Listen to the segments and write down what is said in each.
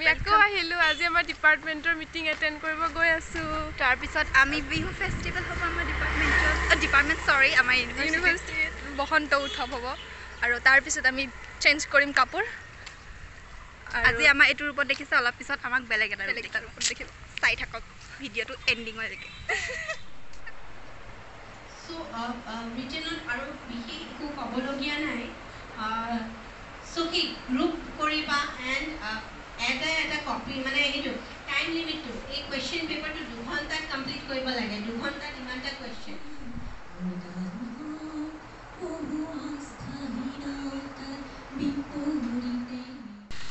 আমি আকৌ আহিলো আজি আমাৰ ডিপাৰ্টমেন্টৰ মিটিং এটেন্ড কৰিব গৈ আছো তাৰ পিছত আমি বিহু ফেষ্টিভেল হ'ব আমাৰ ডিপাৰ্টমেন্ট সৰি আমাৰ ইউনিভাৰ্চিটি বসন্ত উৎসৱ হ'ব আৰু তাৰ পিছত আমি চেঞ্জ কৰিম কাপোৰ আজি আমাৰ এইটো ৰূপত দেখিছে অলপ পিছত আমাক বেলেগ এটা ৰূপত দেখিব চাই থাকক ভিডিঅ'টো এণ্ডিঙলৈকে So, written আৰু বিশেষ একো ক'বলগীয়া নাই so কি গ্ৰুপ কৰিবা and এটা কপি মানে এইটো টাইম লিমিটটো এই কোৱেশ্চন পেপাৰটো 2 ঘণ্টাত কমপ্লিট কৰিব লাগে 2 ঘণ্টাত ইমানটা কোৱেশ্চন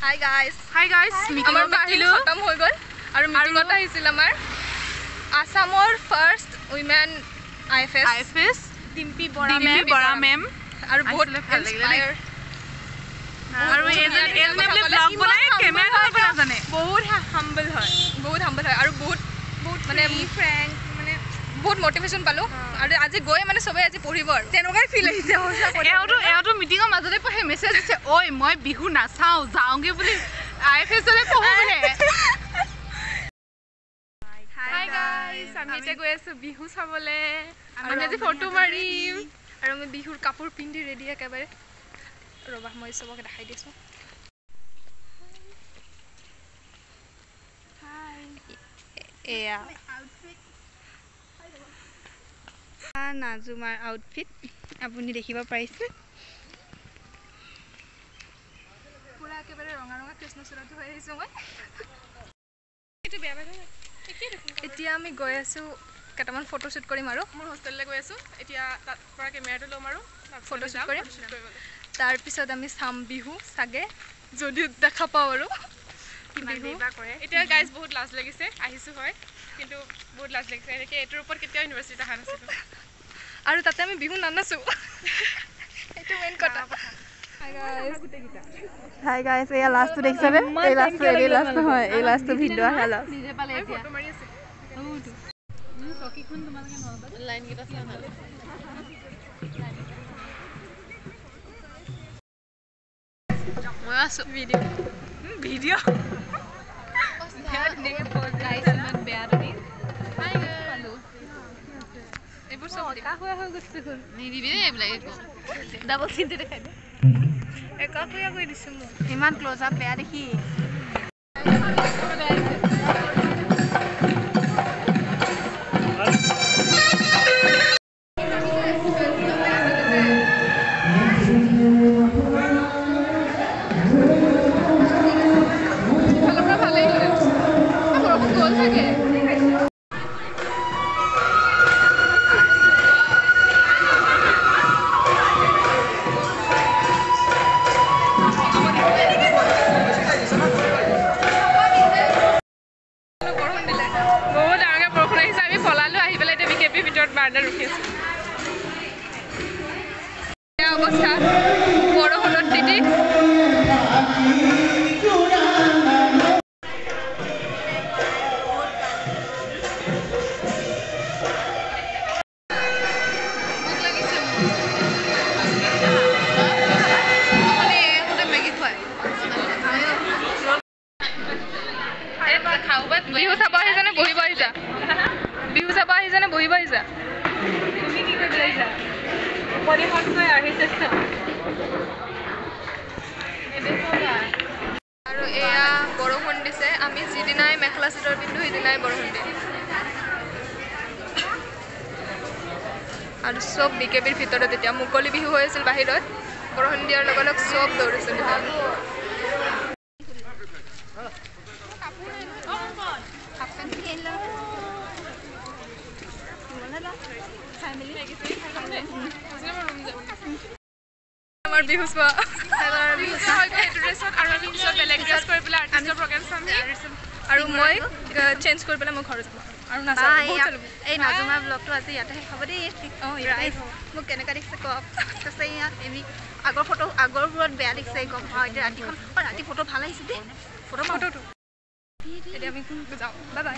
Hi guys আমাৰ মিটিং খতম হৈ গ'ল আৰু মিটিংত আহিছিল আমাৰ আসামৰ first women IFS Dimpi Bora ma'am আৰু বহুত ইনস্পায়াৰ আৰু এজনে ব্লগ বনাই কেমেৰা ধৰিব নাজানে বহুত হাম্বল হয় আৰু বহুত মানে ফ্ৰেংক মানে বহুত মোটিভেশন পালো আৰু আজি গৈ মানে সবে আজি পঢ়িব আৰু তেনেকুৱাই ফিল আহিছে এওটো মিটিংৰ মাজতে পঢ়ে মেছেজ দিছে ঐ মই বিহু নাচাও যাওঁগে বুলি IFS লে পঢ়ো বোলে হাই গাইস আমি এতিয়া গৈ আছো বিহু চাবলে আমি আজি ফটো মাৰিম আৰু আমি বিহুৰ কাপোৰ পিন্ধি ৰেডি একেবাৰে ৰবা মই সবকে দেখাই দিছো হাই এয়া নাজুমাৰ আউটফিট আপুনি দেখিব পাৰিছে পুৰা একেবাৰে ৰঙা ৰঙা কৃষ্ণচূড়াটো হৈ আহিছো মই এইটো বেয়া বেয়া এতিয়া আমি গৈ আছো কেটামান ফটো শুট কৰিম আৰু মোৰ হোষ্টেললৈ গৈ আছো এতিয়া তাত পৰা কেমেৰাটো লম আৰু ফটো শুট কৰিম তাৰ পিছত আমি সাম বিহু সাগে যদি দেখা পাও আৰু বিহু কৰে এতিয়া গাইস বহুত লাজ লাগিছে আহিছো হয় কিন্তু বহুত লাজ লাগিছে এনেকৈ এটোৰ ওপৰত কেতিয়া ইউনিভাৰ্চিটি আহা নাছিলো আৰু তাতে আমি বিহু নানাচো এইটো মেইন কথা হাই গাইস এয়া লাষ্টটো দেখিছানে এই লাষ্ট হয় এই লাষ্টটো ভিডিও আহালা নিজে পালে এতিয়া ফটো মাৰি আছে চকিখন তোমালকে নলবা লাইন গিটা চাই ভাল মই আছো ভিডিও নেগে পজ গাইস ইমান বেয়া তুমি হাই হ্যালো এইবোৰ সব একা হৈ গৈছে কোন নিদিবি ৰে এইবিলাক একো ডাবল চিনতে দেখাই দে একা হৈ গৈ দিছো মই ইমান ক্লোজ আপ বেয়া দেখি অবস্থা বড় হলুদ দিদি বিহু চাব আহিছানে বহিব আহিছা বিহু চাব আহিছানে বহিব আহিছা তুমি কি কৰি আহিছা পৰিমণকৈ আহিছে আৰু এয়া বৰষুণ দিছে আমি যিদিনাই মেখেলা চাদৰ পিন্ধো সিদিনাই বৰষুণ দিয়ে আৰু সব বিকেবিৰ ভিতৰত এতিয়া মুকলি বিহু হৈ আছিল বাহিৰত বৰষুণ দিয়াৰ লগে লগে সব দৌৰিছিল আমাৰ বিহু চোৱা আৰু মই চেঞ্জ কৰি পেলাই মই ঘৰত যাম আৰু এই নাজুমাৰ ব্লগটো আজি ইয়াতে হ'ব দেই মোক কেনেকুৱা দেখিছে কওক কৈছে ইয়াত এমি আগৰবোৰত বেয়া দেখিছে গম পাওঁ এতিয়া ৰাতি ফটো ভাল আহিছে দেই ফটোটো এতিয়া আমি যাওঁ বাই বাই